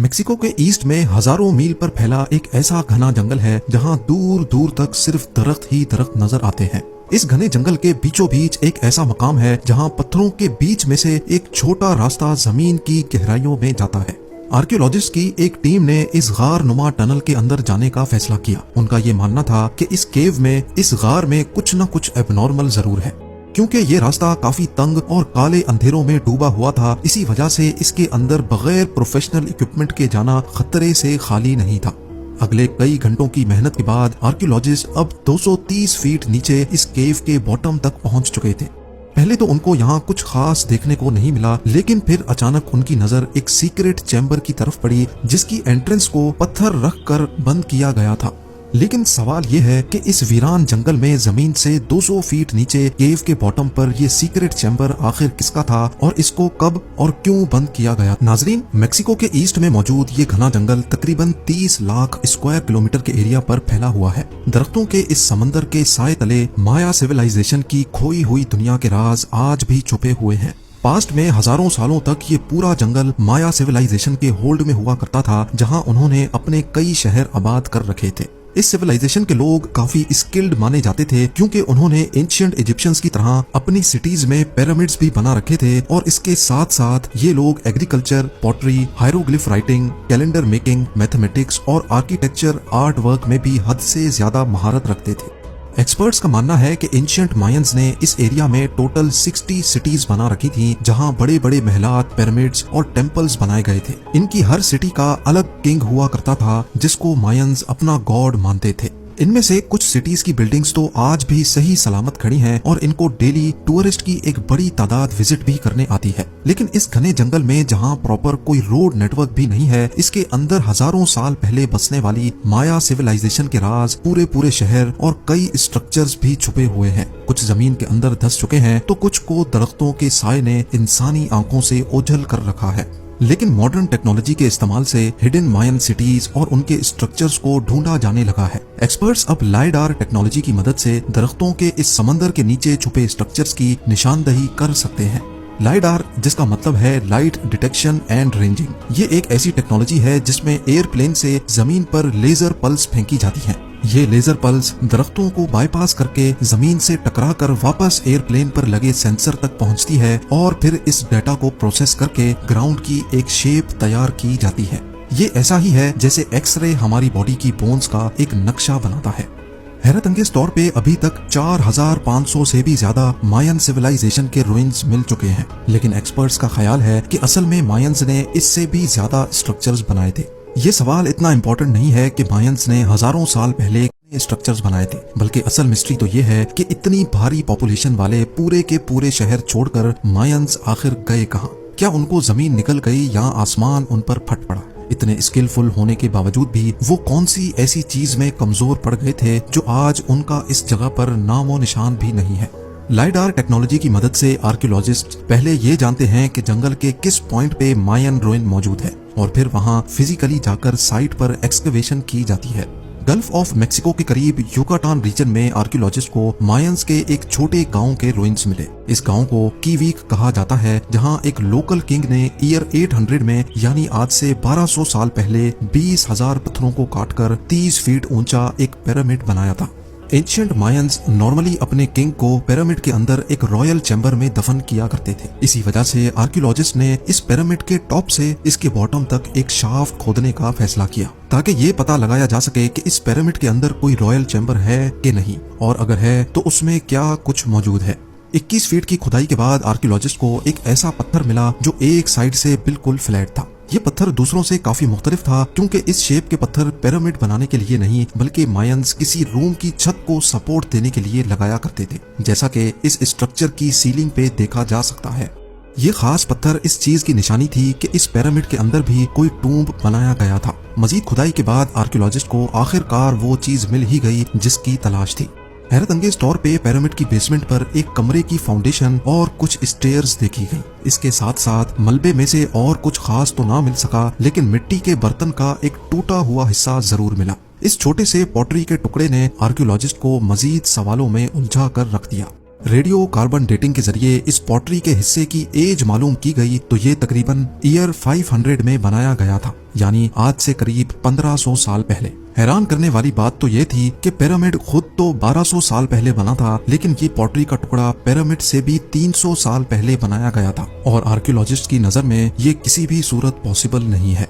Mexico के east में हजारों मील पर फैला एक ऐसा घना जंगल है जहां दूर दूर तक सिर्फ दरख्त ही दरख्त नजर आते हैं। इस घने जंगल के बीचों बीच एक ऐसा मकाम है जहां पत्थरों के बीच में से एक छोटा रास्ता जमीन की गहराइयों में जाता है। आर्कियोलॉजिस्ट की एक टीम ने इस गार नुमा टनल के अंदर जाने का फैसला किया। उनका ये मानना था कि इस केव में, इस गार में कुछ न कुछ एबनॉर्मल जरूर है। क्योंकि ये रास्ता काफी तंग और काले अंधेरों में डूबा हुआ था, इसी वजह से इसके अंदर बगैर प्रोफेशनल इक्विपमेंट के जाना खतरे से खाली नहीं था। अगले कई घंटों की मेहनत के बाद आर्कियोलॉजिस्ट अब 230 फीट नीचे इस केव के बॉटम तक पहुंच चुके थे। पहले तो उनको यहाँ कुछ खास देखने को नहीं मिला, लेकिन फिर अचानक उनकी नजर एक सीक्रेट चैम्बर की तरफ पड़ी जिसकी एंट्रेंस को पत्थर रखकर बंद किया गया था। लेकिन सवाल ये है कि इस वीरान जंगल में जमीन से 200 फीट नीचे केव के बॉटम पर ये सीक्रेट चैम्बर आखिर किसका था और इसको कब और क्यों बंद किया गया? नाजरीन, मेक्सिको के ईस्ट में मौजूद ये घना जंगल तकरीबन 30 लाख स्क्वायर किलोमीटर के एरिया पर फैला हुआ है। दरख्तों के इस समंदर के साए तले माया सिविलाइजेशन की खोई हुई दुनिया के राज आज भी छुपे हुए हैं। पास्ट में हजारों सालों तक ये पूरा जंगल माया सिविलाइजेशन के होल्ड में हुआ करता था, जहां उन्होंने अपने कई शहर आबाद कर रखे थे। इस सिविलाइजेशन के लोग काफी स्किल्ड माने जाते थे क्योंकि उन्होंने एंशिएंट इजिप्शियंस की तरह अपनी सिटीज में पिरामिड्स भी बना रखे थे, और इसके साथ साथ ये लोग agriculture, pottery, hieroglyph writing, calendar making, mathematics और आर्किटेक्चर आर्ट वर्क में भी हद से ज्यादा महारत रखते थे। एक्सपर्ट्स का मानना है कि एंशिएंट मायंस ने इस एरिया में टोटल 60 सिटीज बना रखी थी, जहां बड़े बड़े महलात, पिरामिड्स और टेम्पल्स बनाए गए थे। इनकी हर सिटी का अलग किंग हुआ करता था जिसको मायंस अपना गॉड मानते थे। इनमें से कुछ सिटीज की बिल्डिंग्स तो आज भी सही सलामत खड़ी हैं और इनको डेली टूरिस्ट की एक बड़ी तादाद विजिट भी करने आती है। लेकिन इस घने जंगल में जहां प्रॉपर कोई रोड नेटवर्क भी नहीं है, इसके अंदर हजारों साल पहले बसने वाली माया सिविलाइजेशन के राज, पूरे शहर और कई स्ट्रक्चर्स भी छुपे हुए हैं। कुछ जमीन के अंदर धंस चुके हैं तो कुछ को दरख्तों के साए ने इंसानी आंखों से ओझल कर रखा है। लेकिन मॉडर्न टेक्नोलॉजी के इस्तेमाल से हिडन मायन सिटीज और उनके स्ट्रक्चर्स को ढूंढा जाने लगा है। एक्सपर्ट्स अब लाइडार टेक्नोलॉजी की मदद से दरख्तों के इस समंदर के नीचे छुपे स्ट्रक्चर्स की निशानदही कर सकते हैं। लाइडार, जिसका मतलब है लाइट डिटेक्शन एंड रेंजिंग, ये एक ऐसी टेक्नोलॉजी है जिसमें एयरप्लेन से जमीन पर लेजर पल्स फेंकी जाती हैं। ये लेजर पल्स दरख्तों को बाईपास करके जमीन से टकराकर वापस एयरप्लेन पर लगे सेंसर तक पहुंचती है और फिर इस डेटा को प्रोसेस करके ग्राउंड की एक शेप तैयार की जाती है। ये ऐसा ही है जैसे एक्सरे हमारी बॉडी की बोन्स का एक नक्शा बनाता है। हैरत अंगेज तौर पे अभी तक 4500 से भी ज्यादा मायन सिविलाइजेशन के रुइंस मिल चुके हैं, लेकिन एक्सपर्ट्स का ख्याल है कि असल में मायंस ने इससे भी ज्यादा स्ट्रक्चर्स बनाए थे। ये सवाल इतना इम्पोर्टेंट नहीं है कि मायंस ने हजारों साल पहले स्ट्रक्चर्स बनाए थे, बल्कि असल मिस्ट्री तो ये है कि इतनी भारी पॉपुलेशन वाले पूरे के पूरे शहर छोड़कर मायंस आखिर गए कहाँ? क्या उनको जमीन निकल गई या आसमान उन पर फट पड़ा? इतने स्किलफुल होने के बावजूद भी वो कौन सी ऐसी चीज में कमजोर पड़ गए थे जो आज उनका इस जगह पर नामो निशान भी नहीं है? लाइडार टेक्नोलॉजी की मदद से आर्कियोलॉजिस्ट पहले ये जानते हैं कि जंगल के किस पॉइंट पे मायन रुइन मौजूद है, और फिर वहाँ फिजिकली जाकर साइट पर एक्सकवेशन की जाती है। गल्फ ऑफ मेक्सिको के करीब युकाटान रीजन में आर्कियोलॉजिस्ट को मायंस के एक छोटे गांव के रुइंस मिले। इस गांव को कीवीक कहा जाता है, जहां एक लोकल किंग ने ईयर 800 में, यानी आज से 1200 साल पहले 20,000 पत्थरों को काटकर 30 फीट ऊंचा एक पिरामिड बनाया था। एंशिएंट मायंस नॉर्मली अपने किंग को पिरामिड के अंदर एक रॉयल चैम्बर में दफन किया करते थे। इसी वजह से आर्कियोलॉजिस्ट ने इस पिरामिड के टॉप से इसके बॉटम तक एक शाफ्ट खोदने का फैसला किया, ताकि ये पता लगाया जा सके कि इस पिरामिड के अंदर कोई रॉयल चैम्बर है कि नहीं, और अगर है तो उसमें क्या कुछ मौजूद है। 21 फीट की खुदाई के बाद आर्कियोलॉजिस्ट को एक ऐसा पत्थर मिला जो एक साइड से बिल्कुल फ्लैट था। ये पत्थर दूसरों से काफी मुख्तलिफ था क्योंकि इस शेप के पत्थर पिरामिड बनाने के लिए नहीं, बल्कि मायंस किसी रूम की छत को सपोर्ट देने के लिए लगाया करते थे, जैसा कि इस स्ट्रक्चर की सीलिंग पे देखा जा सकता है। ये खास पत्थर इस चीज की निशानी थी कि इस पिरामिड के अंदर भी कोई टूम्ब बनाया गया था। मजीद खुदाई के बाद आर्कियोलॉजिस्ट को आखिरकार वो चीज मिल ही गई जिसकी तलाश थी। हैरत अंगेज तौर पे पिरामिड की बेसमेंट पर एक कमरे की फाउंडेशन और कुछ स्टेयर्स देखी गई। इसके साथ साथ मलबे में से और कुछ खास तो ना मिल सका, लेकिन मिट्टी के बर्तन का एक टूटा हुआ हिस्सा जरूर मिला। इस छोटे से पॉटरी के टुकड़े ने आर्कियोलॉजिस्ट को मजीद सवालों में उलझा कर रख दिया। रेडियो कार्बन डेटिंग के जरिए इस पॉटरी के हिस्से की एज मालूम की गई तो ये तकरीबन ईयर 500 में बनाया गया था, यानी आज से करीब 1500 साल पहले। हैरान करने वाली बात तो ये थी कि पिरामिड खुद तो 1200 साल पहले बना था, लेकिन ये पॉटरी का टुकड़ा पिरामिड से भी 300 साल पहले बनाया गया था और आर्कियोलॉजिस्ट की नजर में ये किसी भी सूरत पॉसिबल नहीं है।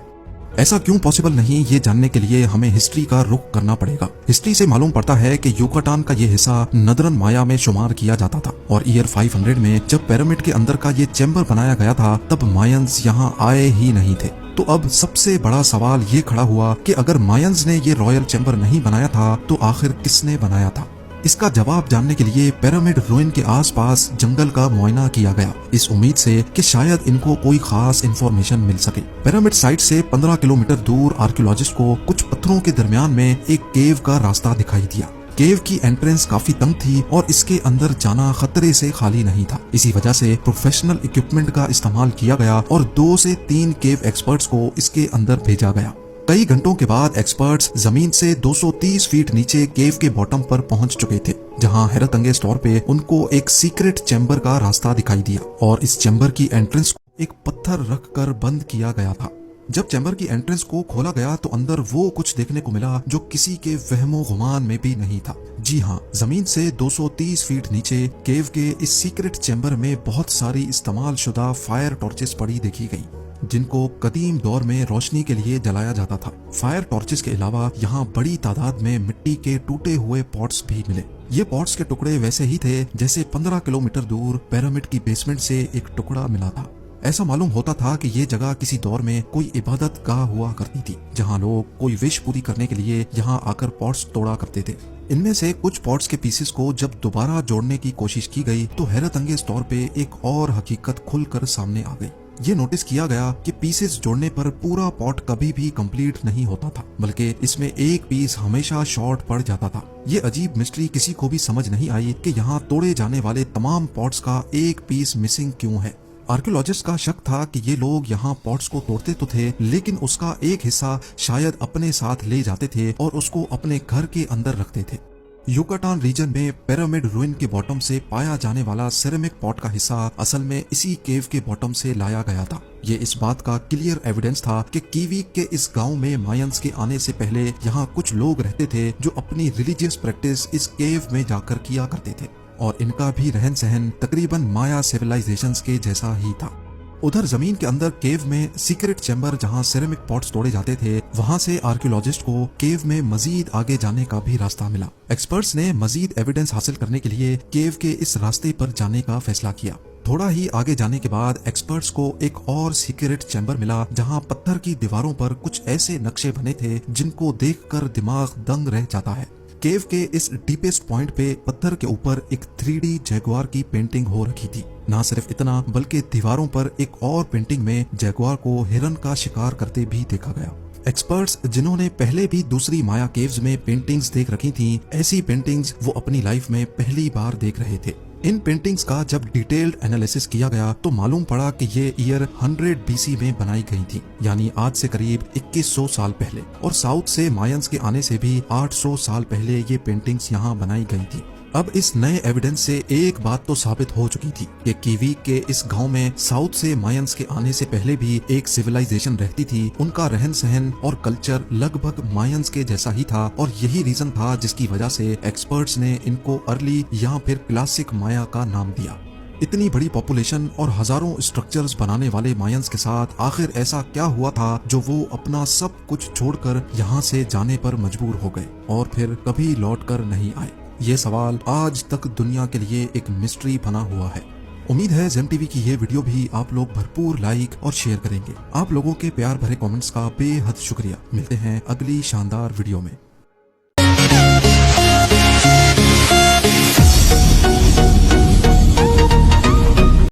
ऐसा क्यों पॉसिबल नहीं, ये जानने के लिए हमें हिस्ट्री का रुख करना पड़ेगा। हिस्ट्री से मालूम पड़ता है कि युकाटान का ये हिस्सा नदरन माया में शुमार किया जाता था और ईयर 500 में जब पिरामिड के अंदर का ये चैम्बर बनाया गया था तब मायंस यहाँ आए ही नहीं थे। तो अब सबसे बड़ा सवाल ये खड़ा हुआ कि अगर मायंस ने ये रॉयल चैम्बर नहीं बनाया था तो आखिर किसने बनाया था। इसका जवाब जानने के लिए पिरामिड रूइन के आसपास जंगल का मुआयना किया गया, इस उम्मीद से कि शायद इनको कोई खास इंफॉर्मेशन मिल सके। पिरामिड साइट से 15 किलोमीटर दूर आर्कियोलॉजिस्ट को कुछ पत्थरों के दरमियान में एक केव का रास्ता दिखाई दिया। केव की एंट्रेंस काफी तंग थी और इसके अंदर जाना खतरे से खाली नहीं था। इसी वजह से प्रोफेशनल इक्विपमेंट का इस्तेमाल किया गया और 2 से 3 केव एक्सपर्ट्स को इसके अंदर भेजा गया। कई घंटों के बाद एक्सपर्ट्स जमीन से 230 फीट नीचे केव के बॉटम पर पहुंच चुके थे, जहां हैरत अंगेज तौर पे उनको एक सीक्रेट चैम्बर का रास्ता दिखाई दिया और इस चैम्बर की एंट्रेंस को एक पत्थर रखकर बंद किया गया था। जब चैम्बर की एंट्रेंस को खोला गया तो अंदर वो कुछ देखने को मिला जो किसी के वहमो गुमान में भी नहीं था। जी हाँ, जमीन से 230 फीट नीचे केव के इस सीक्रेट चैम्बर में बहुत सारी इस्तेमाल शुदा फायर टॉर्चेस पड़ी देखी गई, जिनको कदीम दौर में रोशनी के लिए जलाया जाता था। फायर टॉर्चेस के अलावा यहाँ बड़ी तादाद में मिट्टी के टूटे हुए पॉट्स भी मिले। ये पॉट्स के टुकड़े वैसे ही थे जैसे 15 किलोमीटर दूर पिरामिड की बेसमेंट से एक टुकड़ा मिला था। ऐसा मालूम होता था कि ये जगह किसी दौर में कोई इबादत गाह हुआ करती थी, जहाँ लोग कोई विश पूरी करने के लिए यहाँ आकर पॉट्स तोड़ा करते थे। इनमें से कुछ पॉट्स के पीसेस को जब दोबारा जोड़ने की कोशिश की गई तो हैरत अंगेज तौर पे एक और हकीकत खुलकर सामने आ गई। ये नोटिस किया गया कि पीसेस जोड़ने पर पूरा पॉट कभी भी कंप्लीट नहीं होता था, बल्कि इसमें एक पीस हमेशा शॉर्ट पड़ जाता था। ये अजीब मिस्ट्री किसी को भी समझ नहीं आई कि यहाँ तोड़े जाने वाले तमाम पॉट्स का एक पीस मिसिंग क्यों है। आर्कियोलॉजिस्ट का शक था कि ये लोग यहाँ पॉट्स को तोड़ते तो थे, लेकिन उसका एक हिस्सा शायद अपने साथ ले जाते थे और उसको अपने घर के अंदर रखते थे। युकाटान रीजन में पिरामिड रूइन के बॉटम से पाया जाने वाला सिरेमिक पॉट का हिस्सा असल में इसी केव के बॉटम से लाया गया था। ये इस बात का क्लियर एविडेंस था कि कीवी के इस गांव में मायंस के आने से पहले यहाँ कुछ लोग रहते थे जो अपनी रिलीजियस प्रैक्टिस इस केव में जाकर किया करते थे और इनका भी रहन सहन तकरीबन माया सिविलाइजेशंस के जैसा ही था। उधर जमीन के अंदर केव में सीक्रेट चैम्बर जहां सिरेमिक पॉट्स तोड़े जाते थे, वहां से आर्कियोलॉजिस्ट को केव में मजीद आगे जाने का भी रास्ता मिला। एक्सपर्ट्स ने मजीद एविडेंस हासिल करने के लिए केव के इस रास्ते पर जाने का फैसला किया। थोड़ा ही आगे जाने के बाद एक्सपर्ट्स को एक और सीक्रेट चैम्बर मिला जहां पत्थर की दीवारों पर कुछ ऐसे नक्शे बने थे जिनको देखकर दिमाग दंग रह जाता है। केव के इस डीपेस्ट पॉइंट पे पत्थर के ऊपर एक 3D जैगुआर की पेंटिंग हो रखी थी। ना सिर्फ इतना बल्कि दीवारों पर एक और पेंटिंग में जैगुआर को हिरन का शिकार करते भी देखा गया। एक्सपर्ट्स जिन्होंने पहले भी दूसरी माया केव्स में पेंटिंग्स देख रखी थीं, ऐसी पेंटिंग्स वो अपनी लाइफ में पहली बार देख रहे थे। इन पेंटिंग्स का जब डिटेल्ड एनालिसिस किया गया तो मालूम पड़ा कि ये ईयर 100 BC में बनाई गई थी, यानी आज से करीब 2100 साल पहले, और साउथ से मायंस के आने से भी 800 साल पहले ये पेंटिंग्स यहाँ बनाई गई थी। अब इस नए एविडेंस से एक बात तो साबित हो चुकी थी कि कीवी के इस गांव में साउथ से मायंस के आने से पहले भी एक सिविलाइजेशन रहती थी। उनका रहन सहन और कल्चर लगभग मायंस के जैसा ही था और यही रीजन था जिसकी वजह से एक्सपर्ट्स ने इनको अर्ली या फिर क्लासिक माया का नाम दिया। इतनी बड़ी पॉपुलेशन और हजारों स्ट्रक्चर्स बनाने वाले मायंस के साथ आखिर ऐसा क्या हुआ था जो वो अपना सब कुछ छोड़कर यहाँ से जाने पर मजबूर हो गए और फिर कभी लौट कर नहीं आए। ये सवाल आज तक दुनिया के लिए एक मिस्ट्री बना हुआ है। उम्मीद है जेम टीवी की ये वीडियो भी आप लोग भरपूर लाइक और शेयर करेंगे। आप लोगों के प्यार भरे कमेंट्स का बेहद शुक्रिया। मिलते हैं अगली शानदार वीडियो में।